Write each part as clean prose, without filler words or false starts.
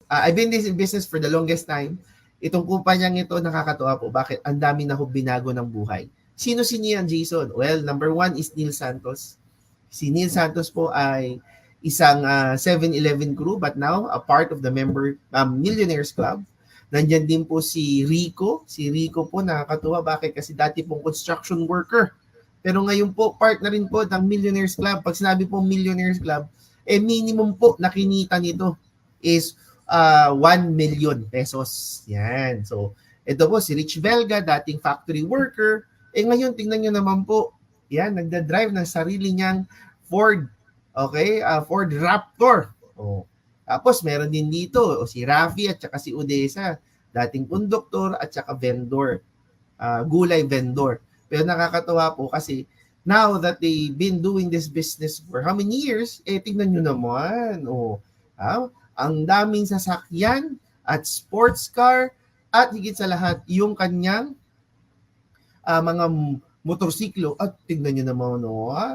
I've been in business for the longest time. Itong kumpanyang ito, nakakatuwa po. Bakit? Ang dami na ho binago ng buhay. Sino yan, Jason? Well, number one is Neil Santos. Si Neil Santos po ay isang 7-Eleven crew but now a part of the member Millionaires Club. Nandyan din po si Rico. Si Rico po nakakatuwa. Bakit? Kasi dati pong construction worker. Pero ngayon po, part na rin po ng Millionaires Club. Pag sinabi po Millionaires Club, minimum po na kinita nito is 1 million pesos. Yan. So, ito po si Rich Belga, dating factory worker. Ngayon, tingnan nyo naman po, yan, nagda-drive ng sarili niyang Ford. Okay? Ford Raptor. Oh. Tapos, meron din dito si Rafi at saka si Odessa, dating konduktor at saka vendor. Gulay vendor. Pero nakakatawa po kasi now that they've been doing this business for how many years, tingnan nyo naman. Ang daming sasakyan at sports car at higit sa lahat yung kanyang mga motorsiklo at tingnan nyo naman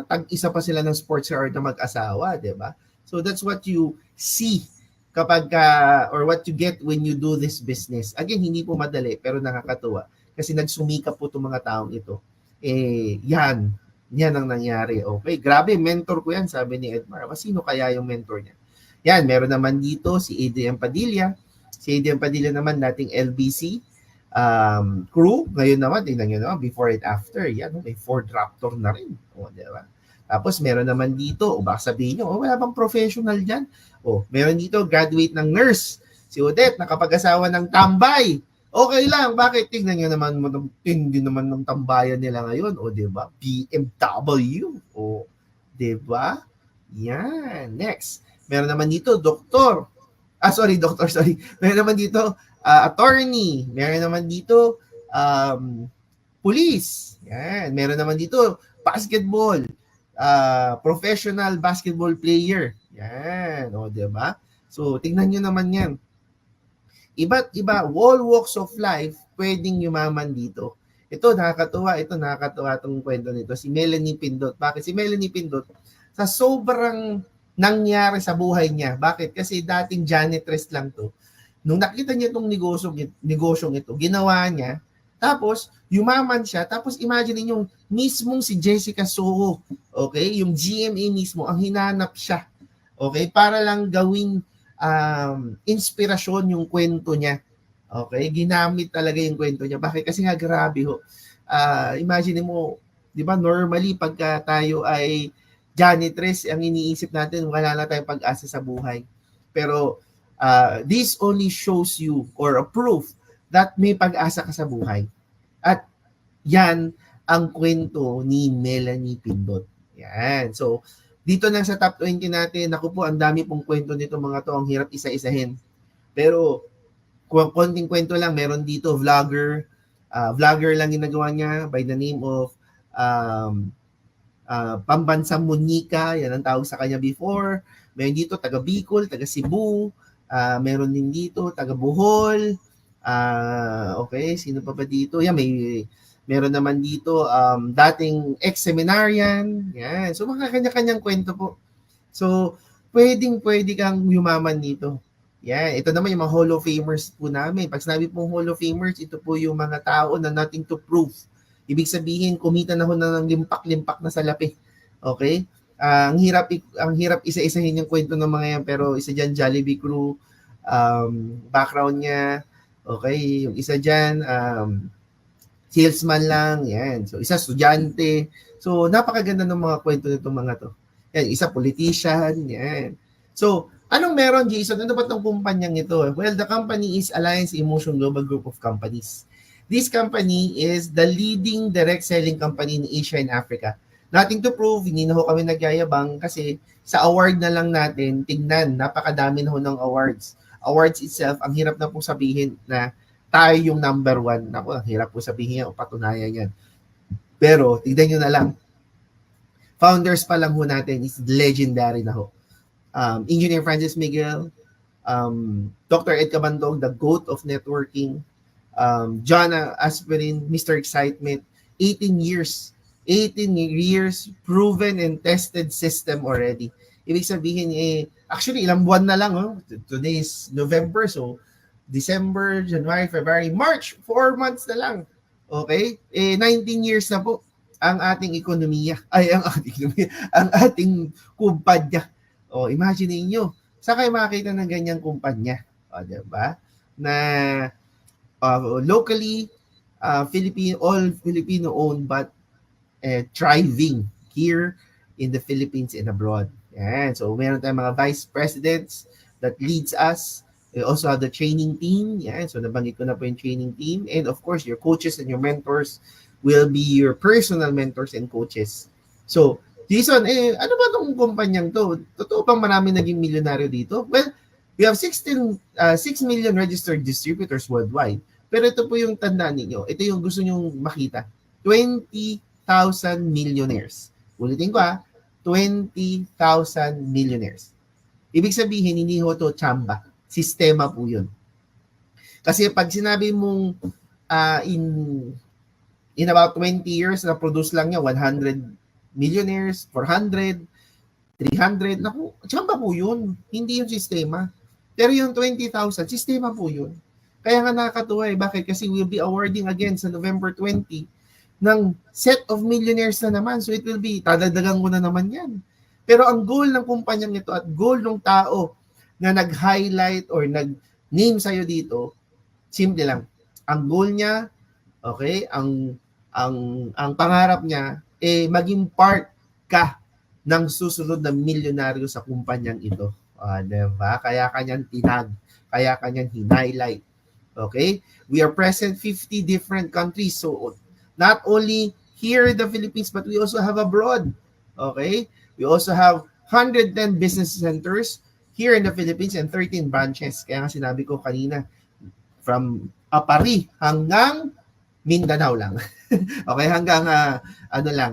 tag-isa pa sila ng sports car na mag-asawa, di ba? So that's what you see kapag or what you get when you do this business. Again, hindi po madali pero nakakatuwa kasi nagsumikap po itong mga taong ito. Yan ang nangyari. Okay, grabe, mentor ko yan, sabi ni Edmar. Sino kaya yung mentor niya? Yan, meron naman dito si Adrian Padilla. Si Adrian Padilla naman dating LBC crew. Ngayon naman, tingnan nyo naman, before and after. Yan, may Ford Raptor na rin. Diba? Tapos meron naman dito, baka sabihin nyo, wala bang professional dyan? Meron dito, graduate ng nurse. Si Odette, nakapag-asawa ng tambay. Okay lang, bakit? Tingnan nyo naman, hindi naman ng tambayan nila ngayon. Diba? BMW. Diba? Yan. Next. Meron naman dito, doktor. Meron naman dito, attorney. Meron naman dito, police. Yan. Meron naman dito, basketball. Professional basketball player. Yan. Diba? So, tingnan nyo naman yan. Iba't iba, all walks of life, pwedeng yumaman dito. Ito, nakakatuwa itong kwento nito. Si Melanie Pindot. Bakit? Si Melanie Pindot, sa sobrang nangyari sa buhay niya. Bakit? Kasi dating janitress lang to. Nung nakita niya itong negosyong ito, ginawa niya, tapos yumaman siya, tapos imagine niyo mismong si Jessica Soho, okay, yung GMA mismo, ang hinanap siya, okay, para lang gawing inspirasyon yung kwento niya. Okay, ginamit talaga yung kwento niya. Bakit? Kasi nga grabe ho. Imagine mo, 'di ba, normally pagka tayo ay janitress, ang iniisip natin wala na tayong pag-asa sa buhay. Pero this only shows you or a proof that may pag-asa ka sa buhay. At yan ang kwento ni Melanie Pindot. Yan. So, dito lang sa top 20 natin, ako po, ang dami pong kwento nito mga to, ang hirap isa-isahin. Pero, kung konting kwento lang, meron dito, vlogger lang ginagawa niya by the name of Pambansang Monica, yan ang tawag sa kanya before. Meron dito, taga Bicol, taga Cebu, meron din dito, taga Bohol, okay, sino pa ba dito? Yan, meron naman dito, dating ex-seminarian. Yan. So, mga kanya-kanyang kwento po. So, pwede kang yumaman dito. Yan. Ito naman yung mga Hall of Famers po namin. Pag sinabi pong Hall of Famers, ito po yung mga tao na nothing to prove. Ibig sabihin, kumita na ho na ng limpak-limpak na salapi. Okay? Ang hirap isa-isahin yung kwento ng mga yan. Pero isa dyan, Jollibee crew, background niya. Okay? Yung isa dyan, salesman lang, yan. So, isa estudyante. So, napakaganda ng mga kwento nitong mga to. Yan, isa politician, yan. So, anong meron, Jason? Ano ba itong kumpanyang ito? Well, the company is Alliance Emotion Global Group of Companies. This company is the leading direct selling company in Asia and Africa. Nothing to prove, hindi na ho kami nagyayabang kasi sa award na lang natin, tignan, napakadami na ho ng awards. Awards itself, ang hirap na po sabihin na tayo yung number one. Naku, ang hirap po sabihin yan o patunayan yan. Pero, tignan nyo na lang. Founders pa lang ho natin is legendary na ho. Engineer Francis Miguel, Dr. Ed Cabandog, the GOAT of networking, John Aspirin, Mr. Excitement, 18 years proven and tested system already. Ibig sabihin, actually, ilang buwan na lang. Today is November, so December, January, February, March, 4 months na lang. Okay? 19 years na po ang ating ekonomiya. Ang ating kumpanya. Imagine niyo, saan kayo makakita ng ganyang kumpanya? Diba? Na locally, all Filipino-owned but thriving here in the Philippines and abroad. Yan. So, meron tayong mga vice presidents that leads us. We also have the training team. Yan. So, nabanggit ko na po yung training team. And of course, your coaches and your mentors will be your personal mentors and coaches. So, Jason, ano ba itong kumpanyang to? Totoo bang marami naging milyonaryo dito? Well, we have 6 million registered distributors worldwide. Pero ito po yung tandaan ninyo. Ito yung gusto nyong makita. 20,000 millionaires. Ulitin ko 20,000 millionaires. Ibig sabihin, hindi ho to tsamba. Sistema po yun. Kasi pag sinabi mong in about 20 years, na-produce lang niya 100 millionaires, 400, 300, naku, tsamba po yun. Hindi yung sistema. Pero yung 20,000, sistema po yun. Kaya nga nakakatuwa Bakit? Kasi we'll be awarding again sa November 20 ng set of millionaires na naman. So it will be, tadagdagan ko na naman yan. Pero ang goal ng kumpanyang ito at goal ng tao na nag-highlight or nag-name sa'yo dito, simple lang. Ang goal niya, okay, ang pangarap niya, maging part ka ng susunod na milyonaryo sa kumpanyang ito. Diba? Kaya kanyang tinag, kaya kanyang highlight. Okay? We are present 50 different countries. So, not only here in the Philippines, but we also have abroad. Okay? We also have 110 business centers here in the Philippines and 13 branches. Kaya nga sinabi ko kanina, from Apari hanggang Mindanao lang. Okay? Hanggang, hanggang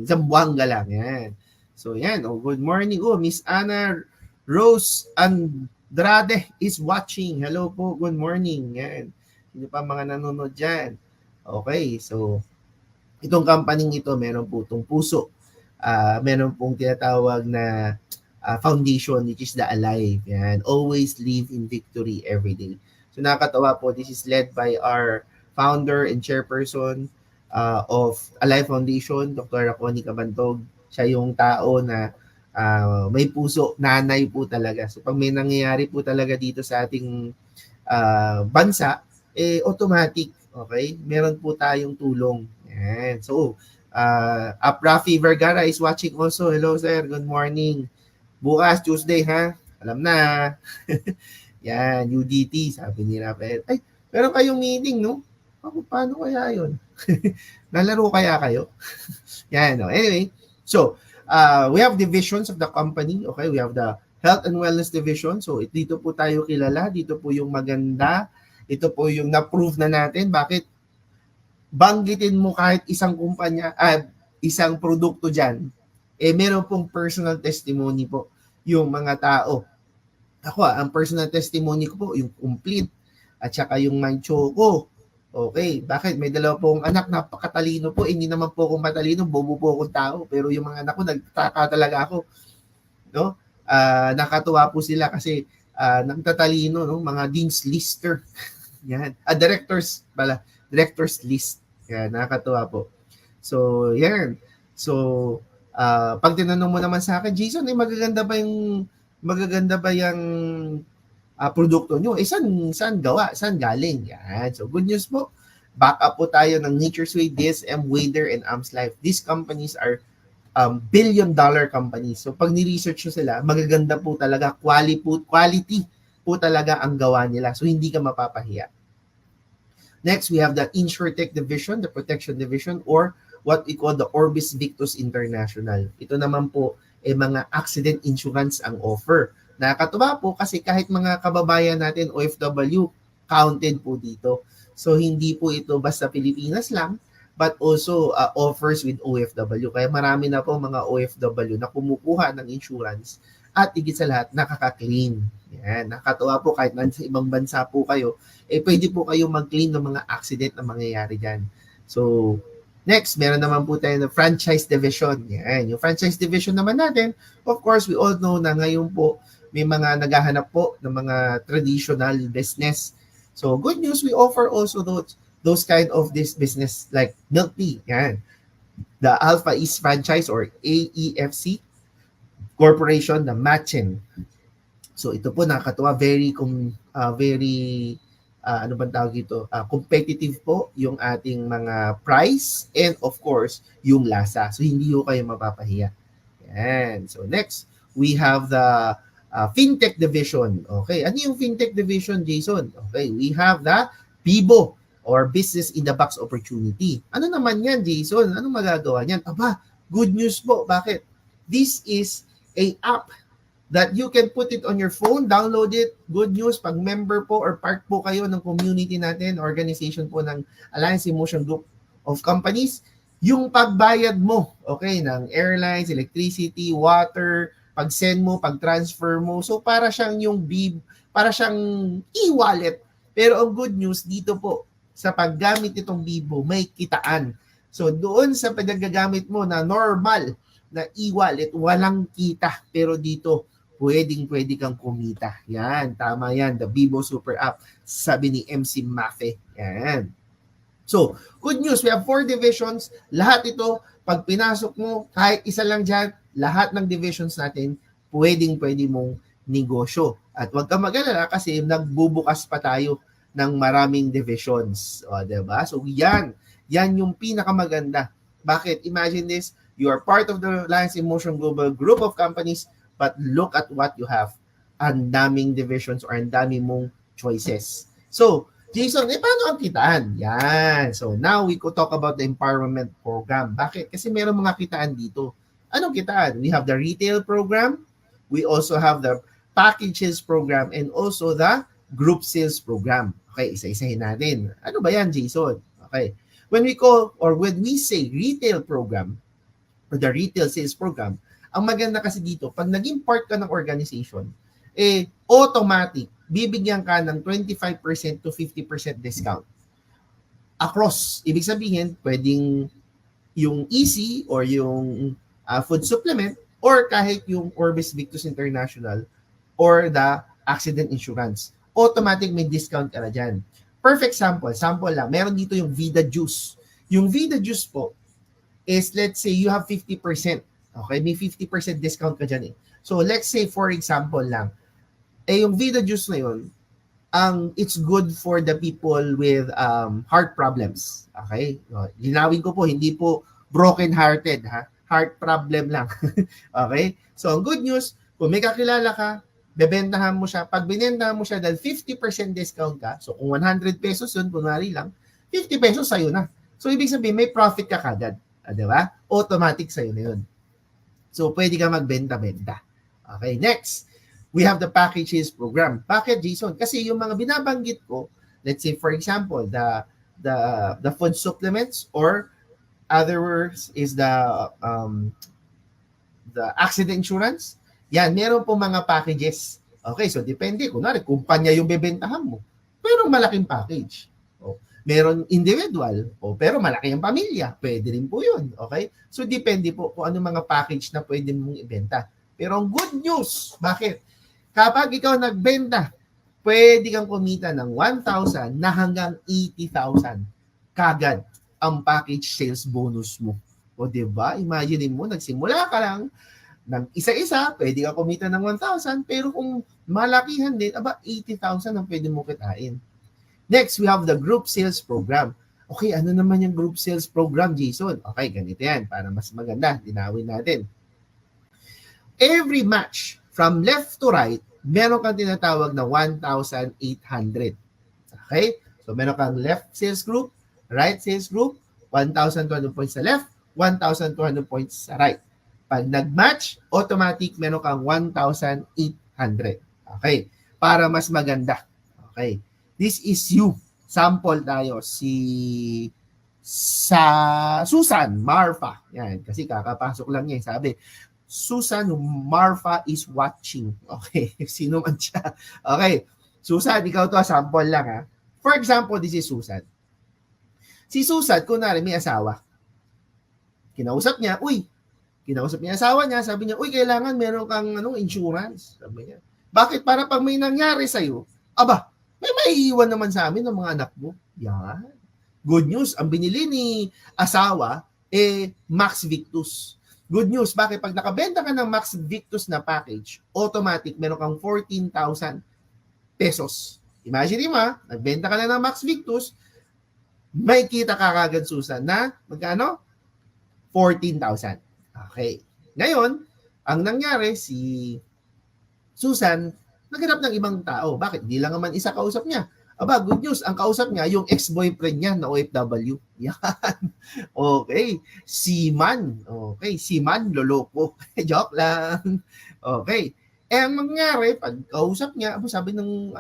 Zamboanga lang. Yan. So, yan. Good morning. Miss Ana Rose Andrade is watching. Hello po. Good morning. Yan. Hindi pa mga nanonood dyan. Okay, so itong company ito, meron po itong puso. Meron pong tinatawag na foundation, which is the Alive. Yan. Always live in victory every day. So nakakatawa po, this is led by our founder and chairperson of Alive Foundation, Dr. Connie Cabantog. Siya yung tao na may puso, nanay po talaga. So pag may nangyayari po talaga dito sa ating bansa, automatic, okay? Meron po tayong tulong. Yan. So, Rafi Vergara is watching also. Hello, sir. Good morning. Bukas, Tuesday, ha? Alam na. Yan, UDT, sabi ni Rafael. Ay, meron kayong meeting, no? Paano kaya yun? Nalaro kaya kayo? Yan, no? Anyway, so, we have divisions of the company. Okay, we have the Health and Wellness Division. So, dito po tayo kilala. Dito po yung maganda. Ito po yung na-prove na natin. Bakit? Banggitin mo kahit isang kumpanya, isang produkto dyan, meron pong personal testimony po yung mga tao. Ako, ang personal testimony ko po, yung complete, at saka yung mind choco. Okay, bakit? May dalawa pong anak, napakatalino po. Hindi naman po akong matalino, bobo po akong tao. Pero yung mga anak ko, nagtaka talaga ako. No? Nakatuwa po sila kasi nagtatalino, no? Mga dean's lister. Yan. Directors list. Yan, nakakatuwa po. So, yan. So, pag tinanong mo naman sa akin, Jason, magaganda ba yung produkto nyo? Saan gawa? Saan galing? Yan. So, good news po. Back up po tayo ng Nature's Way, DSM, Wader, and Am's Life. These companies are billion-dollar companies. So, pag ni-research nyo sila, magaganda po talaga. Quality po talaga ang gawa nila. So, hindi ka mapapahiya. Next, we have the InsurTech Division, the Protection Division, or what we call the Orbis Victus International. Ito naman po, mga accident insurance ang offer. Nakakatuwa po kasi kahit mga kababayan natin, OFW, counted po dito. So, hindi po ito basta Pilipinas lang, but also offers with OFW. Kaya marami na po mga OFW na kumukuha ng insurance at higit sa lahat, nakaka-claim. Yan, nakakatuwa po kahit sa ibang bansa po kayo, pwede po kayo mag-claim ng mga accident na mangyayari dyan. So, Next, meron naman po tayo na franchise division. Yan. Yung franchise division naman natin, of course, we all know na ngayon po, may mga naghahanap po ng mga traditional business. So, good news, we offer also those kind of this business like milk tea. Yan. The Alpha East franchise or AEFC Corporation, the Machen. So, ito po nakakatuwa, very ano bang tawag dito? Competitive po yung ating mga price and of course, yung lasa. So, hindi ho kayo mapapahiya. Yan. So, next, we have the FinTech division. Okay. Ano yung FinTech division, Jason? Okay. We have the Bibo or Business in the Box Opportunity. Ano naman yan, Jason? Anong magagawa niyan? Aba, good news po. Bakit? This is a app that you can put it on your phone, download it. Good news, pag member po or part po kayo ng community natin, organization po ng Alliance in Motion Group of Companies, yung pagbayad mo, okay, ng airlines, electricity, water, pag-send mo, pag-transfer mo, so para siyang para siyang e-wallet. Pero ang good news dito po, sa paggamit itong Bibo, may kitaan. So doon sa paggagamit mo na normal na e-wallet, walang kita. Pero dito, pwede kang kumita. Yan, tama yan. The Bibo Super App, sabi ni MC Mafe. Yan. So, good news. We have 4 divisions. Lahat ito, pag pinasok mo, kahit isa lang dyan, lahat ng divisions natin, pwede mong negosyo. At huwag ka mag-alala kasi nagbubukas pa tayo ng maraming divisions. O, diba? So, yan yung pinakamaganda. Bakit? Imagine this, you are part of the Alliance in Motion Global group of companies, but look at what you have. Ang daming divisions or ang daming mong choices. So, Jason, paano ang kitaan? Yan. So, now we could talk about the empowerment program. Bakit? Kasi meron mga kitaan dito. Anong kitaan? We have the retail program. We also have the packages program and also the group sales program. Okay, isa-isahin natin. Ano ba yan, Jason? Okay. When we say retail program or the retail sales program, ang maganda kasi dito, pag naging part ka ng organization, automatic, bibigyan ka ng 25% to 50% discount. Across, ibig sabihin, pwedeng yung easy or yung food supplement or kahit yung Orbis Victus International or the accident insurance. Automatic may discount ka na dyan. Perfect sample lang. Meron dito yung Vida Juice. Yung Vida Juice po is, let's say, you have 50%. Okay, may 50% discount ka dyan eh. So, let's say, for example lang, yung Vida Juice na yun, it's good for the people with heart problems. Okay? Linawin ko po, hindi po broken-hearted, ha? Heart problem lang. Okay? So, ang good news, kung may kakilala ka, bebentahan mo siya. Pag binentahan mo siya dahil 50% discount ka, so kung 100 pesos yun, kunwari lang, 50 pesos sa'yo na. So, ibig sabihin, may profit ka kagad. Diba? Automatic sa'yo na yun. So, pwede ka magbenta-benta. Okay, next, we have the packages program. Bakit, Jason? Kasi yung mga binabanggit ko, let's say, for example, the food supplements or other words is the accident insurance. Yan, meron po mga packages. Okay, so depende. Kunwari, kumpanya yung bebentahan mo. Pero malaking package. Meron individual, pero malaki ang pamilya, pwede rin po yun. Okay? So, depende po kung ano mga package na pwede mong ibenta. Pero ang good news, bakit? Kapag ikaw nagbenta, pwede kang kumita ng 1,000 na hanggang 80,000 kagad ang package sales bonus mo. O diba? Imagine mo, nagsimula ka lang ng isa-isa, pwede ka kumita ng 1,000, pero kung malakihan din, 80,000 ang pwede mo kitain. Next, we have the group sales program. Okay, ano naman yung group sales program, Jason? Okay, ganito yan. Para mas maganda, dinawin natin. Every match, from left to right, meron kang tinatawag na 1,800. Okay? So, meron kang left sales group, right sales group, 1,200 points sa left, 1,200 points sa right. Pag nag-match, automatic, meron kang 1,800. Okay? Para mas maganda. Okay? This is you. Sample tayo. Sa Susan Marfa. Yan. Kasi kakapasok lang niya. Sabi, Susan Marfa is watching. Okay. Sino man siya. Okay. Susan, ikaw to. Sample lang ha. For example, this is Susan. Si Susan, kunwari may asawa. Kinausap niya, kinausap niya asawa niya, sabi niya, kailangan meron kang insurance. Sabi niya. Bakit? Para pag may nangyari sa'yo, may maiiwan naman sa amin ng mga anak mo. Yan. Good news, ang binili ni asawa, Max Victus. Good news, bakit? Pag nakabenta ka ng Max Victus na package, automatic, meron kang 14,000 pesos. Imagine mo, nagbenta ka na ng Max Victus, may kita ka kagad, Susan, na magkano? 14,000. Okay. Ngayon, ang nangyari, si Susan, naghanap ng ibang tao. Bakit? Di lang naman isa kausap niya. Good news, ang kausap niya, yung ex-boyfriend niya na OFW. Yan. Okay. Siman. Okay. Siman, loloko. Joke lang. Okay. Ang nangyari, pag kausap niya, sabi ng,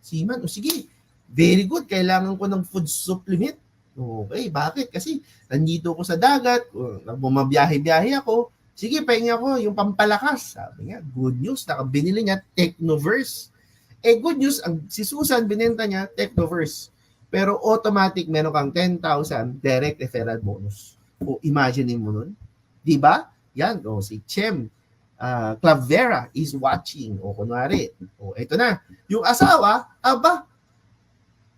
Siman, sige, very good, kailangan ko ng food supplement. Okay, bakit? Kasi nandito ko sa dagat, bumabiyahe-biyahe ako, sige, pahinga ko yung pampalakas. Sabi niya, good news, binili niya Technoverse. Good news, si Susan, binenta niya Technoverse. Pero automatic, meron kang 10,000 direct referral bonus. Imagine mo nun. Diba? Yan, si Chem Clavera is watching. Kunwari, ito na. Yung asawa,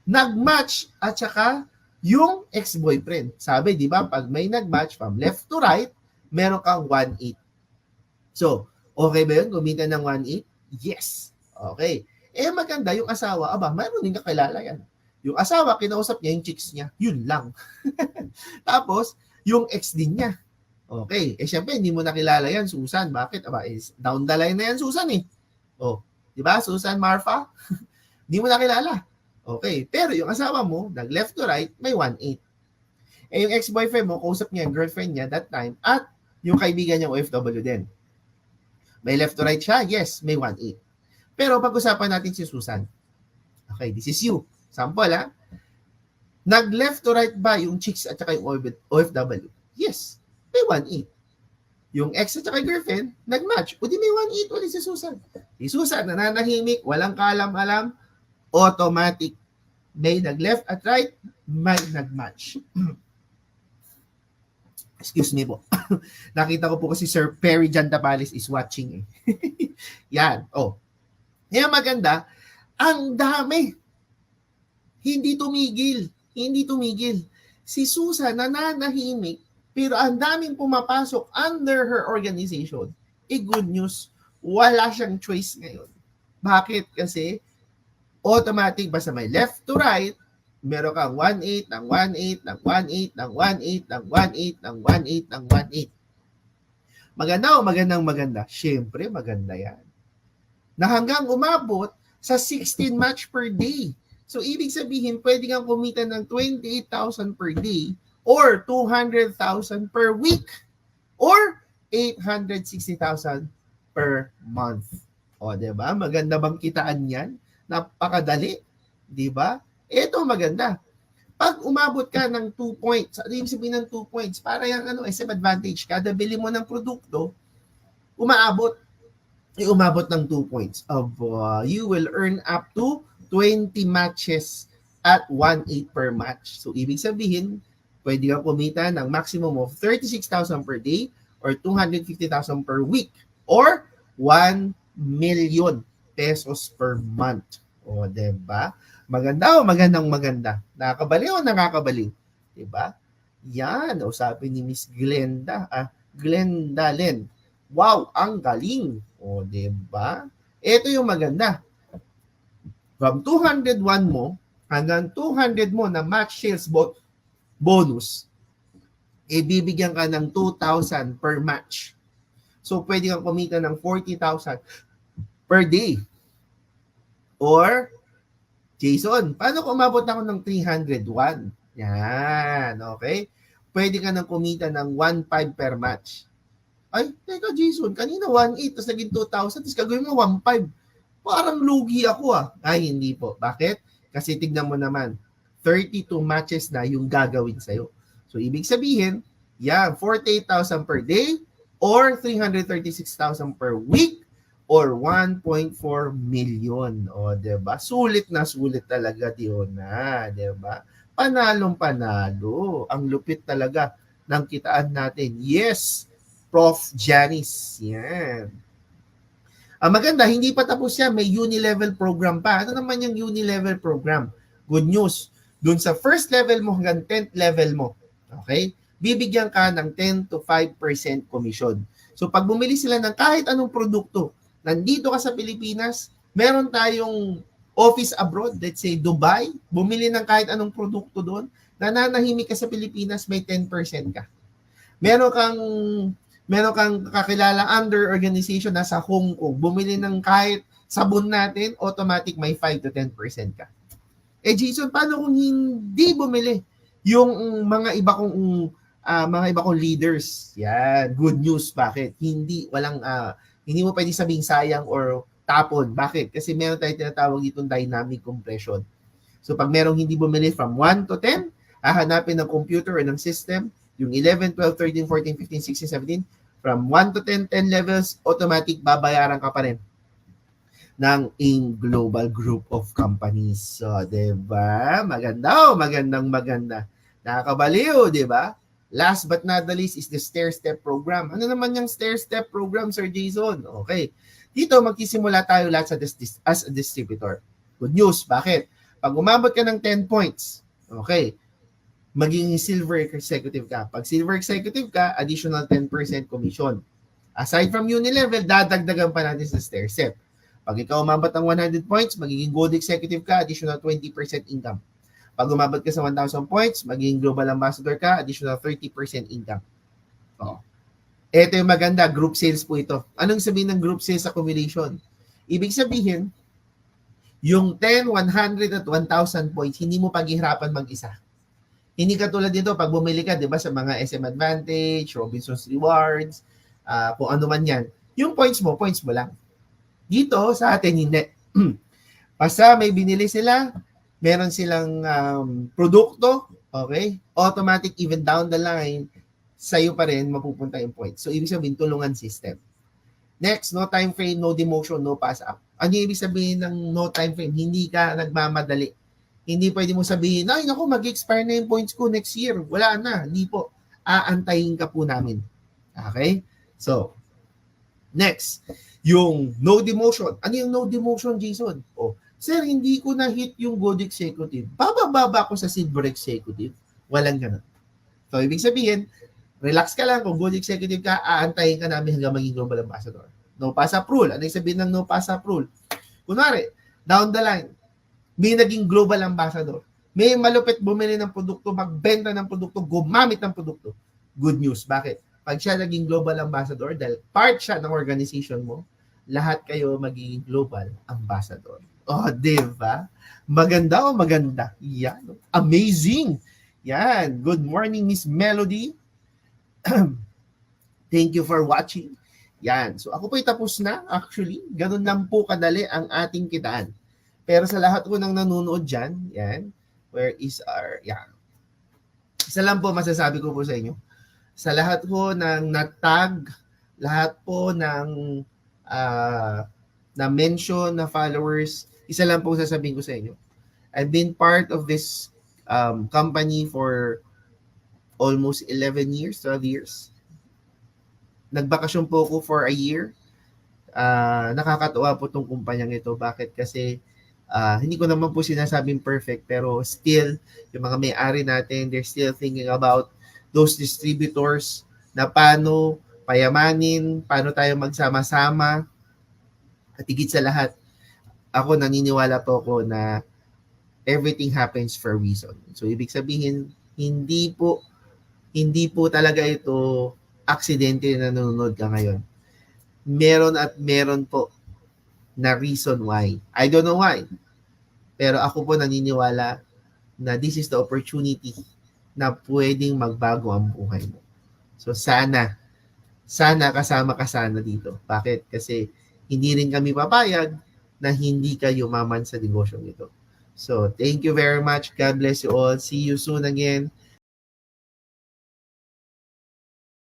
nag-match at saka yung ex-boyfriend. Sabi, di ba, pag may nag-match from left to right, meron kang 1-8. So, okay ba yun? Kumita ng 1-8? Yes. Okay. Maganda yung asawa, mayroon din kakilala yan. Yung asawa, kinausap niya yung chicks niya. Yun lang. Tapos, yung ex din niya. Okay. Syempre, hindi mo nakilala yan, Susan. Bakit? Down the line na yan, Susan eh. Di ba, Susan Marfa? Hindi mo nakilala. Okay. Pero yung asawa mo, nag-left to right, may 1-8. Yung ex-boyfriend mo, kausap niya yung girlfriend niya that time, at yung kaibigan niya OFW din. May left to right siya? Yes, may 1-8. Pero pag-usapan natin si Susan. Okay, this is you. Sample, Nag-left to right ba yung chicks at saka yung OFW? Yes, may 1-8. Yung ex at saka girlfriend, nag-match. Di may 1-8 ulit si Susan. Si Susan, nananahimik, walang kaalam-alam, automatic. May nag-left at right, may nag-match. Excuse me po. Nakita ko po kasi Sir Perry Jantapalis is watching eh. Yan. Kaya maganda, ang dami. Hindi tumigil. Si Susan nananahimik, pero ang daming pumapasok under her organization. Good news, wala siyang choice ngayon. Bakit? Kasi automatic, basta may left to right, meron kang 1-8, ng 1-8, ng 1-8, ng 1-8, ng 1-8, ng 1-8, ng 1-8. Maganda o maganda? Siyempre, maganda yan. Na hanggang umabot sa 16 match per day. So, ibig sabihin, pwede kang kumita ng 28,000 per day or 200,000 per week or 860,000 per month. Diba? Maganda bang kitaan yan? Napakadali. Diba? Ito maganda. Pag umabot ka ng 2 points, ibig sabihin ng 2 points, para yung SM advantage, kada bili mo ng produkto, umabot ng 2 points of you will earn up to 20 matches at 1-8 per match. So, ibig sabihin, pwede kang kumita ng maximum of 36,000 per day or 250,000 per week or 1 million pesos per month. Diba? Maganda o maganda? Nakakabaliw o nakakabaliw? Diba? Yan, sabi ni Miss Glenda Len. Wow, ang galing. Diba? Ito yung maganda. From 201 mo hanggang 200 mo na match sales bonus, bibigyan ka ng 2,000 per match. So, pwede kang kumita ng 40,000 per day. Or, Jason, paano kung umabot ako ng 301? Yan, okay? Pwede ka nang kumita ng 1,500 per match. Ay, teka Jason, kanina 1,800, tapos naging 2,000, tapos gagawin mo 1,500. Parang lugi ako Ay, hindi po. Bakit? Kasi tignan mo naman, 32 matches na yung gagawin sa'yo. So, ibig sabihin, 48,000 per day or 336,000 per week or 1.4 million. Diba? Sulit na sulit talaga, Diona. Diba? Panalong panalo. Ang lupit talaga ng kitaan natin. Yes, Prof. Janice. Yan. Ang maganda, hindi pa tapos yan. May uni-level program pa. Ano naman yung uni-level program? Good news. Doon sa first level mo hanggang 10th level mo, okay, bibigyan ka ng 10 to 5% commission. So pag bumili sila ng kahit anong produkto, nandito ka sa Pilipinas, meron tayong office abroad, let's say Dubai, bumili ng kahit anong produkto doon, nananahimik ka sa Pilipinas, may 10% ka. Meron kang kakilala under organization nasa Hong Kong, bumili ng kahit sabon natin, automatic may 5 to 10% ka. Eh Jason, paano kung hindi bumili yung mga iba kong leaders? Yan, good news. Bakit? Hindi mo pwedeng sabing sayang or tapon. Bakit? Kasi meron tayong tinatawag itong dynamic compression. So pag merong hindi bumili from 1 to 10, hahanapin ng computer o ng system, yung 11, 12, 13, 14, 15, 16, 17, from 1 to 10, 10 levels, automatic babayaran ka pa rin ng global group of companies. So, diba? Maganda. Nakakabaliw, diba? Last but not the least is the stair-step program. Ano naman yung stair-step program, Sir Jason? Okay. Dito, magsisimula tayo lahat as a distributor. Good news. Bakit? Pag umabot ka ng 10 points, okay, magiging silver executive ka. Pag silver executive ka, additional 10% commission. Aside from uni-level, dadagdagan pa natin sa stair-step. Pag ikaw umabot ng 100 points, magiging gold executive ka, additional 20% income. Pag umabot ka sa 1,000 points, magiging global ambassador ka, additional 30% income. Oh. Ito yung maganda, group sales po ito. Anong sabihin ng group sales accumulation? Ibig sabihin, yung 10, 100 at 1,000 points, hindi mo paghihirapan mag-isa. Hindi katulad dito, pag bumili ka, di ba, sa mga SM Advantage, Robinsons Rewards, kung ano man yan, yung points mo lang. Dito, sa atin, hindi. Basta may binili sila, meron silang produkto, okay? Automatic, even down the line, sa'yo pa rin mapupunta yung points. So, ibig sabihin, tulungan system. Next, no time frame, no demotion, no pass up. Ano yung ibig sabihin ng no time frame? Hindi ka nagmamadali. Hindi pwede mo sabihin, ay, naku, mag-expire na yung points ko next year. Wala na. Hindi po. Aantayin ka po namin. Okay? So, next, yung no demotion. Ano yung no demotion, Jason? Oh, sir, hindi ko na-hit yung gold executive. Bababa ko sa silver executive. Walang ganun. So, ibig sabihin, relax ka lang. Kung gold executive ka, aantayin ka namin hanggang maging global ambassador. No pass up rule. Ano yung sabihin ng no pass up rule? Kunwari, down the line, may naging global ambassador. May malupit bumili ng produkto, magbenta ng produkto, gumamit ng produkto. Good news. Bakit? Pag siya naging global ambassador, dahil part siya ng organization mo, lahat kayo magiging global ambassador. Oh, diba? Maganda o maganda? Yan. Amazing. Yan. Good morning, Miss Melody. Thank you for watching. Yan. So ako po'y tapos na. Actually, ganun lang po kadali ang ating kitaan. Pero sa lahat ko nang nanonood dyan, yan, where is our, yan. Isa lang po masasabi ko po sa inyo. Sa lahat po ng natag, lahat po ng na mention na followers, isa lang po sasabihin ko sa inyo. I've been part of this company for almost 11 years, 12 years. Nagbakasyon po ako for a year. Nakakatuwa po itong kumpanyang ito. Bakit? Kasi hindi ko naman po sinasabing perfect, pero still, yung mga may-ari natin, they're still thinking about those distributors na paano payamanin, paano tayo magsama-sama, at higit sa lahat, ako naniniwala po ako na everything happens for a reason. So, ibig sabihin, hindi po talaga ito aksidente na nanonood ka ngayon. Meron at meron po na reason why. I don't know why. Pero ako po naniniwala na this is the opportunity na pwedeng magbago ang buhay mo. So, sana kasama ka sana dito. Bakit? Kasi hindi rin kami papayag na hindi ka yumaman sa negosyong ito. So, thank you very much. God bless you all. See you soon again.